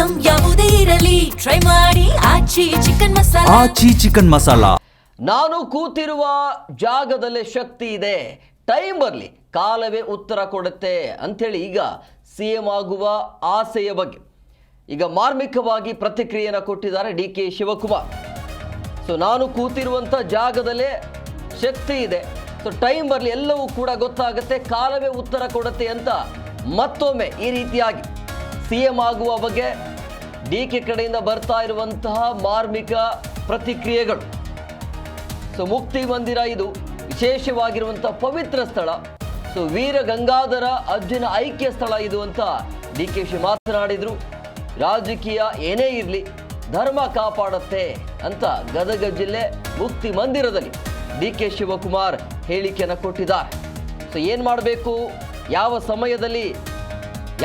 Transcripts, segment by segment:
Item ಯಾವುದೇ ಇರಲಿ try ಮಾಡಿ ಆಚಿ ಚಿಕನ್ ಮಸಾಲಾ. ನಾನು ಕೂತಿರುವ ಜಾಗದಲ್ಲೇ ಶಕ್ತಿ ಇದೆ, ಟೈಮ್ ಬರಲಿ ಕಾಲವೇ ಉತ್ತರ ಕೊಡುತ್ತೆ ಅಂಥೇಳಿ ಈಗ ಸಿಎಂ ಆಗುವ ಆಸೆಯ ಬಗ್ಗೆ ಈಗ ಮಾರ್ಮಿಕವಾಗಿ ಪ್ರತಿಕ್ರಿಯೆಯನ್ನು ಕೊಟ್ಟಿದ್ದಾರೆ ಡಿ.ಕೆ. ಶಿವಕುಮಾರ್. ಸೊ ನಾನು ಕೂತಿರುವಂಥ ಜಾಗದಲ್ಲೇ ಶಕ್ತಿ ಇದೆ, ಸೊ ಟೈಮ್ ಬರಲಿ ಎಲ್ಲವೂ ಕೂಡ ಗೊತ್ತಾಗುತ್ತೆ, ಕಾಲವೇ ಉತ್ತರ ಕೊಡುತ್ತೆ ಅಂತ ಮತ್ತೊಮ್ಮೆ ಈ ರೀತಿಯಾಗಿ ಸಿಎಂ ಆಗುವ ಬಗ್ಗೆ ಡಿ.ಕೆ. ಕಡೆಯಿಂದ ಬರ್ತಾ ಇರುವಂತಹ ಮಾರ್ಮಿಕ ಪ್ರತಿಕ್ರಿಯೆಗಳು. ಸೊ ಮುಕ್ತಿ ಮಂದಿರ ಇದು ವಿಶೇಷವಾಗಿರುವಂಥ ಪವಿತ್ರ ಸ್ಥಳ. ಸೊ ವೀರ ಗಂಗಾಧರ ಅರ್ಜುನ ಐಕ್ಯ ಸ್ಥಳ ಇದು ಅಂತ ಡಿ.ಕೆ. ಶಿ ಮಾತನಾಡಿದರು. ರಾಜಕೀಯ ಏನೇ ಇರಲಿ ಧರ್ಮ ಕಾಪಾಡುತ್ತೆ ಅಂತ ಗದಗ ಜಿಲ್ಲೆ ಮುಕ್ತಿ ಮಂದಿರದಲ್ಲಿ ಡಿ.ಕೆ. ಶಿವಕುಮಾರ್ ಹೇಳಿಕೆಯನ್ನು ಕೊಟ್ಟಿದ್ದಾರೆ. ಸೊ ಏನು ಮಾಡಬೇಕು, ಯಾವ ಸಮಯದಲ್ಲಿ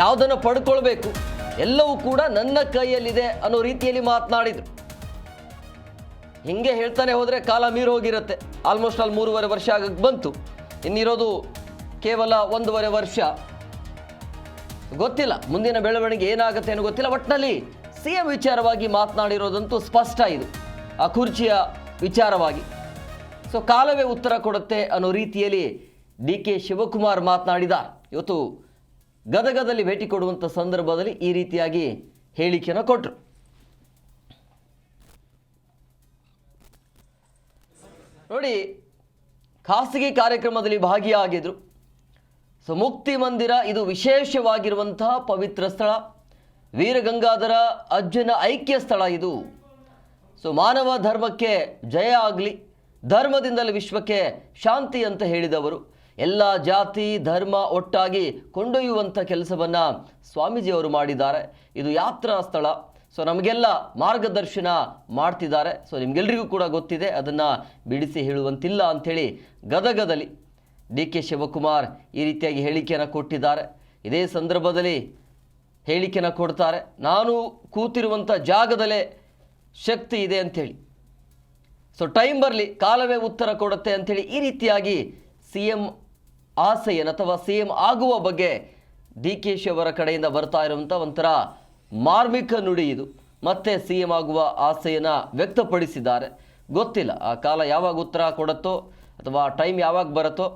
ಯಾವುದನ್ನು ಪಡ್ಕೊಳ್ಬೇಕು ಎಲ್ಲವೂ ಕೂಡ ನನ್ನ ಕೈಯಲ್ಲಿದೆ ಅನ್ನೋ ರೀತಿಯಲ್ಲಿ ಮಾತನಾಡಿದರು. ಹಿಂಗೆ ಹೇಳ್ತಾನೆ ಹೋದರೆ ಕಾಲ ಮೀರಿ ಹೋಗಿರುತ್ತೆ. ಆಲ್ಮೋಸ್ಟ್ 3.5 ವರ್ಷ ಆಗಕ್ಕೆ ಬಂತು, ಇನ್ನಿರೋದು ಕೇವಲ 1.5 ವರ್ಷ. ಗೊತ್ತಿಲ್ಲ ಮುಂದಿನ ಬೆಳವಣಿಗೆ ಏನಾಗುತ್ತೆ ಅನ್ನೋ ಗೊತ್ತಿಲ್ಲ. ಒಟ್ಟಿನಲ್ಲಿ ಸಿಎಂ ವಿಚಾರವಾಗಿ ಮಾತನಾಡಿರೋದಂತೂ ಸ್ಪಷ್ಟ ಇದು, ಆ ಕುರ್ಚಿಯ ವಿಚಾರವಾಗಿ. ಸೊ ಕಾಲವೇ ಉತ್ತರ ಕೊಡುತ್ತೆ ಅನ್ನೋ ರೀತಿಯಲ್ಲಿ ಡಿ.ಕೆ. ಶಿವಕುಮಾರ್ ಮಾತನಾಡಿದ್ದಾರೆ. ಇವತ್ತು ಗದಗದಲ್ಲಿ ಭೇಟಿ ಕೊಡುವಂಥ ಸಂದರ್ಭದಲ್ಲಿ ಈ ರೀತಿಯಾಗಿ ಹೇಳಿಕೆಯನ್ನು ಕೊಟ್ಟರು. ನೋಡಿ, ಖಾಸಗಿ ಕಾರ್ಯಕ್ರಮದಲ್ಲಿ ಭಾಗಿಯಾಗಿದ್ರು. ಸೊ ಮುಕ್ತಿ ಮಂದಿರ ಇದು ವಿಶೇಷವಾಗಿರುವಂತಹ ಪವಿತ್ರ ಸ್ಥಳ, ವೀರಗಂಗಾಧರ ಅರ್ಜುನ ಐಕ್ಯ ಸ್ಥಳ ಇದು. ಸೊ ಮಾನವ ಧರ್ಮಕ್ಕೆ ಜಯ ಆಗಲಿ, ಧರ್ಮದಿಂದಲೇ ವಿಶ್ವಕ್ಕೆ ಶಾಂತಿ ಅಂತ ಹೇಳಿದವರು. ಎಲ್ಲ ಜಾತಿ ಧರ್ಮ ಒಟ್ಟಾಗಿ ಕೊಂಡೊಯ್ಯುವಂಥ ಕೆಲಸವನ್ನು ಸ್ವಾಮೀಜಿಯವರು ಮಾಡಿದ್ದಾರೆ. ಇದು ಯಾತ್ರಾ ಸ್ಥಳ. ಸೊ ನಮಗೆಲ್ಲ ಮಾರ್ಗದರ್ಶನ ಮಾಡ್ತಿದ್ದಾರೆ. ಸೊ ನಿಮಗೆಲ್ಲರಿಗೂ ಕೂಡ ಗೊತ್ತಿದೆ, ಅದನ್ನು ಬಿಡಿಸಿ ಹೇಳುವಂತಿಲ್ಲ ಅಂಥೇಳಿ ಗದಗದಲ್ಲಿ ಡಿ.ಕೆ. ಶಿವಕುಮಾರ್ ಈ ರೀತಿಯಾಗಿ ಹೇಳಿಕೆಯನ್ನು ಕೊಟ್ಟಿದ್ದಾರೆ. ಇದೇ ಸಂದರ್ಭದಲ್ಲಿ ಹೇಳಿಕೆಯನ್ನು ಕೊಡ್ತಾರೆ, ನಾನು ಕೂತಿರುವಂಥ ಜಾಗದಲ್ಲೇ ಶಕ್ತಿ ಇದೆ ಅಂಥೇಳಿ. ಸೊ ಟೈಮ್ ಬರಲಿ ಕಾಲವೇ ಉತ್ತರ ಕೊಡುತ್ತೆ ಅಂಥೇಳಿ ಈ ರೀತಿಯಾಗಿ ಸಿಎಂ ಆಸೆಯನ್ನು ಅಥವಾ ಸಿಎಂ ಆಗುವ ಬಗ್ಗೆ ಡಿ.ಕೆ. ಶಿ ಅವರ ಕಡೆಯಿಂದ ಬರ್ತಾ ಇರುವಂಥ ಒಂಥರ ಮಾರ್ಮಿಕ ನುಡಿ ಇದು. ಮತ್ತೆ ಸಿಎಂ ಆಗುವ ಆಸೆಯನ್ನು ವ್ಯಕ್ತಪಡಿಸಿದ್ದಾರೆ. ಗೊತ್ತಿಲ್ಲ ಆ ಕಾಲ ಯಾವಾಗ ಉತ್ತರ ಕೊಡುತ್ತೋ ಅಥವಾ ಟೈಮ್ ಯಾವಾಗ ಬರುತ್ತೋ,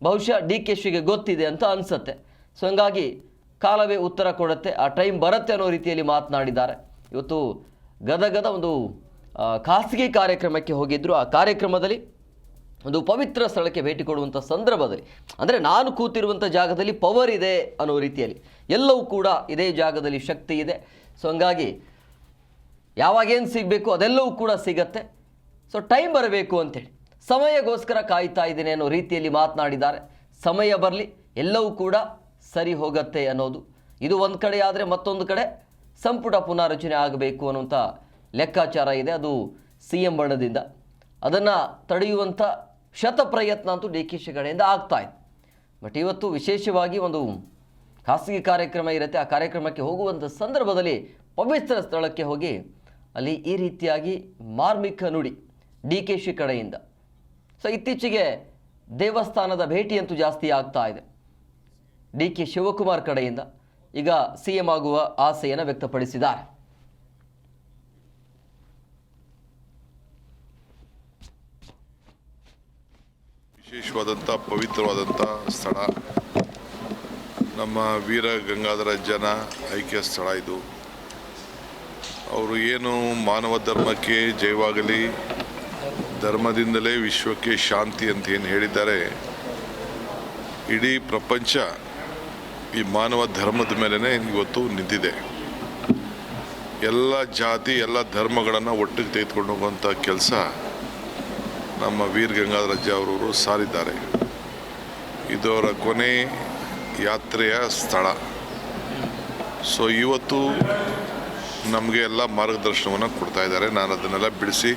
ಬಹುಶಃ ಡಿ.ಕೆ. ಶಿಗೆ ಗೊತ್ತಿದೆ ಅಂತ ಅನಿಸುತ್ತೆ. ಸೊ ಹಂಗಾಗಿ ಕಾಲವೇ ಉತ್ತರ ಕೊಡುತ್ತೆ, ಆ ಟೈಮ್ ಬರುತ್ತೆ ಅನ್ನೋ ರೀತಿಯಲ್ಲಿ ಮಾತನಾಡಿದ್ದಾರೆ. ಇವತ್ತು ಗದಗದ ಒಂದು ಖಾಸಗಿ ಕಾರ್ಯಕ್ರಮಕ್ಕೆ ಹೋಗಿದ್ದರು. ಆ ಕಾರ್ಯಕ್ರಮದಲ್ಲಿ ಒಂದು ಪವಿತ್ರ ಸ್ಥಳಕ್ಕೆ ಭೇಟಿ ಕೊಡುವಂಥ ಸಂದರ್ಭದಲ್ಲಿ, ಅಂದರೆ ನಾನು ಕೂತಿರುವಂಥ ಜಾಗದಲ್ಲಿ ಪವರ್ ಇದೆ ಅನ್ನೋ ರೀತಿಯಲ್ಲಿ ಎಲ್ಲವೂ ಕೂಡ ಇದೇ ಜಾಗದಲ್ಲಿ ಶಕ್ತಿ ಇದೆ. ಸೊ ಹಂಗಾಗಿ ಯಾವಾಗೇನು ಸಿಗಬೇಕು ಅದೆಲ್ಲವೂ ಕೂಡ ಸಿಗತ್ತೆ. ಸೊ ಟೈಮ್ ಬರಬೇಕು ಅಂಥೇಳಿ ಸಮಯಕ್ಕೋಸ್ಕರ ಕಾಯ್ತಾ ಇದ್ದೇನೆ ಅನ್ನೋ ರೀತಿಯಲ್ಲಿ ಮಾತನಾಡಿದ್ದಾರೆ. ಸಮಯ ಬರಲಿ ಎಲ್ಲವೂ ಕೂಡ ಸರಿ ಹೋಗುತ್ತೆ ಅನ್ನೋದು ಇದು ಒಂದು ಕಡೆ. ಆದರೆ ಮತ್ತೊಂದು ಕಡೆ ಸಂಪುಟ ಪುನಾರಚನೆ ಆಗಬೇಕು ಅನ್ನುವಂಥ ಲೆಕ್ಕಾಚಾರ ಇದೆ, ಅದು ಸಿಎಂ ಬಣದಿಂದ. ಅದನ್ನು ತಡೆಯುವಂಥ ಶತಪ್ರಯತ್ನ ಅಂತೂ ಡಿ.ಕೆ. ಶಿ ಕಡೆಯಿಂದ ಆಗ್ತಾ ಇದೆ. ಬಟ್ ಇವತ್ತು ವಿಶೇಷವಾಗಿ ಒಂದು ಖಾಸಗಿ ಕಾರ್ಯಕ್ರಮ ಇರುತ್ತೆ. ಆ ಕಾರ್ಯಕ್ರಮಕ್ಕೆ ಹೋಗುವಂಥ ಸಂದರ್ಭದಲ್ಲಿ ಪವಿತ್ರ ಸ್ಥಳಕ್ಕೆ ಹೋಗಿ ಅಲ್ಲಿ ಈ ರೀತಿಯಾಗಿ ಮಾರ್ಮಿಕ ನುಡಿ ಡಿ.ಕೆ. ಶಿ ಕಡೆಯಿಂದ. ಸೊ ಇತ್ತೀಚೆಗೆ ದೇವಸ್ಥಾನದ ಭೇಟಿಯಂತೂ ಜಾಸ್ತಿ ಆಗ್ತಾ ಇದೆ ಡಿ.ಕೆ. ಶಿವಕುಮಾರ್ ಕಡೆಯಿಂದ. ಈಗ ಸಿಎಂ ಆಗುವ ಆಸೆಯನ್ನು ವ್ಯಕ್ತಪಡಿಸಿದ್ದಾರೆ. ವಿಶೇಷವಾದಂಥ ಪವಿತ್ರವಾದಂಥ ಸ್ಥಳ, ನಮ್ಮ ವೀರ ಗಂಗಾಧರ ಅರ್ಜುನ ಐಕ್ಯ ಸ್ಥಳ ಇದು. ಅವರು ಏನು ಮಾನವ ಧರ್ಮಕ್ಕೆ ಜಯವಾಗಲಿ, ಧರ್ಮದಿಂದಲೇ ವಿಶ್ವಕ್ಕೆ ಶಾಂತಿ ಅಂತ ಏನು ಹೇಳಿದ್ದಾರೆ, ಇಡೀ ಪ್ರಪಂಚ ಈ ಮಾನವ ಧರ್ಮದ ಮೇಲೇ ಇವತ್ತು ನಿಂತಿದೆ. ಎಲ್ಲ ಜಾತಿ ಎಲ್ಲ ಧರ್ಮಗಳನ್ನು ಒಟ್ಟಿಗೆ ತೆಗೆದುಕೊಂಡು ಹೋಗುವಂಥ ಕೆಲಸ ನಮ್ಮ ವೀರ ಗಂಗಾಧರ ಅಜ್ಜ ಅವರು ಸಾರಿದ್ದಾರೆ. ಇದು ಅವರ ಕೊನೆ ಯಾತ್ರೆಯ ಸ್ಥಳ. ಸೊ ಇವತ್ತು ನಮಗೆ ಎಲ್ಲ ಮಾರ್ಗದರ್ಶನವನ್ನು ಕೊಡ್ತಾ ಇದ್ದಾರೆ. ನಾನು ಅದನ್ನೆಲ್ಲ ಬಿಡಿಸಿ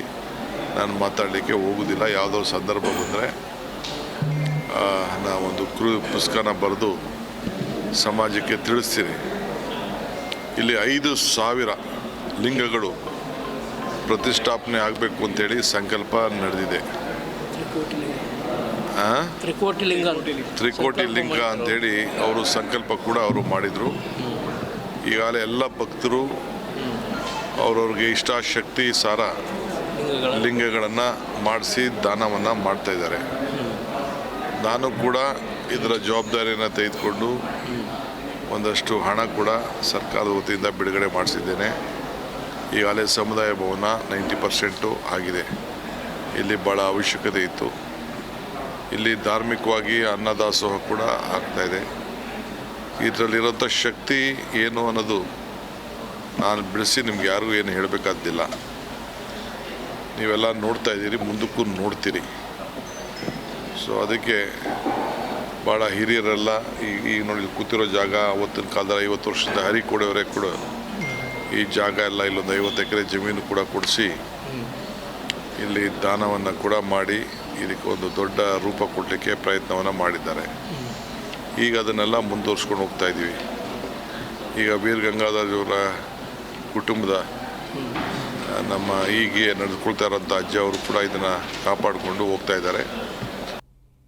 ನಾನು ಮಾತಾಡಲಿಕ್ಕೆ ಹೋಗೋದಿಲ್ಲ. ಯಾವುದೋ ಸಂದರ್ಭ ಬಂದರೆ ನಾವೊಂದು ಪುಸ್ತಕನ ಬರೆದು ಸಮಾಜಕ್ಕೆ ತಿಳಿಸ್ತೀನಿ. ಇಲ್ಲಿ 5,000 ಲಿಂಗಗಳು ಪ್ರತಿಷ್ಠಾಪನೆ ಆಗಬೇಕು ಅಂತೇಳಿ ಸಂಕಲ್ಪ ನಡೆದಿದೆ. ತ್ರಿಕೋಟಿ ಲಿಂಗ ಅಂತೇಳಿ ಅವರು ಸಂಕಲ್ಪ ಕೂಡ ಅವರು ಮಾಡಿದರು. ಈಗಾಗಲೇ ಎಲ್ಲ ಭಕ್ತರು ಅವ್ರವ್ರಿಗೆ ಇಷ್ಟಾಶಕ್ತಿ ಸಾರ ಲಿಂಗಗಳನ್ನು ಮಾಡಿಸಿ ದಾನವನ್ನು ಮಾಡ್ತಾಯಿದ್ದಾರೆ. ನಾನು ಕೂಡ ಇದರ ಜವಾಬ್ದಾರಿಯನ್ನು ತೆಗೆದುಕೊಂಡು ಒಂದಷ್ಟು ಹಣ ಕೂಡ ಸರ್ಕಾರದ ವತಿಯಿಂದ ಬಿಡುಗಡೆ ಮಾಡಿಸಿದ್ದೇನೆ. ಈಗಾಗಲೇ ಸಮುದಾಯ ಭವನ 90% ಆಗಿದೆ. ಇಲ್ಲಿ ಭಾಳ ಅವಶ್ಯಕತೆ ಇತ್ತು. ಇಲ್ಲಿ ಧಾರ್ಮಿಕವಾಗಿ ಅನ್ನದಾಸೋಹ ಕೂಡ ಆಗ್ತಾಯಿದೆ. ಇದರಲ್ಲಿರೋಂಥ ಶಕ್ತಿ ಏನು ಅನ್ನೋದು ನಾನು ಬಿಡಿಸಿ ನಿಮ್ಗೆ ಯಾರಿಗೂ ಏನು ಹೇಳಬೇಕಾದ್ದಿಲ್ಲ. ನೀವೆಲ್ಲ ನೋಡ್ತಾ ಇದ್ದೀರಿ, ಮುಂದಕ್ಕೂ ನೋಡ್ತೀರಿ. ಸೊ ಅದಕ್ಕೆ ಭಾಳ ಹಿರಿಯರೆಲ್ಲ ಈಗ ನೋಡಿ ಕೂತಿರೋ ಜಾಗ ಅವತ್ತಿನ ಕಾಲದಲ್ಲಿ 50 ವರ್ಷದ ಹರಿಕೋಡೆಯವರೇ ಕೂಡ ಈ ಜಾಗ ಎಲ್ಲ ಇಲ್ಲೊಂದು 50 ಎಕರೆ ಜಮೀನು ಕೂಡ ಕೊಡಿಸಿ ಇಲ್ಲಿ ದಾನವನ್ನು ಕೂಡ ಮಾಡಿ ಇದಕ್ಕೆ ಒಂದು ದೊಡ್ಡ ರೂಪ ಕೊಡಲಿಕ್ಕೆ ಪ್ರಯತ್ನವನ್ನು ಮಾಡಿದ್ದಾರೆ. ಈಗ ಅದನ್ನೆಲ್ಲ ಮುಂದುವರ್ಸ್ಕೊಂಡು ಹೋಗ್ತಾ ಇದ್ದೀವಿ. ಈಗ ವೀರ ಗಂಗಾಧರವರ ಕುಟುಂಬದ ನಮ್ಮ ಹೀಗೆ ನಡೆದುಕೊಳ್ತಾ ಇರೋಂಥ ಅಜ್ಜ ಅವರು ಕೂಡ ಇದನ್ನು ಕಾಪಾಡಿಕೊಂಡು ಹೋಗ್ತಾ ಇದ್ದಾರೆ.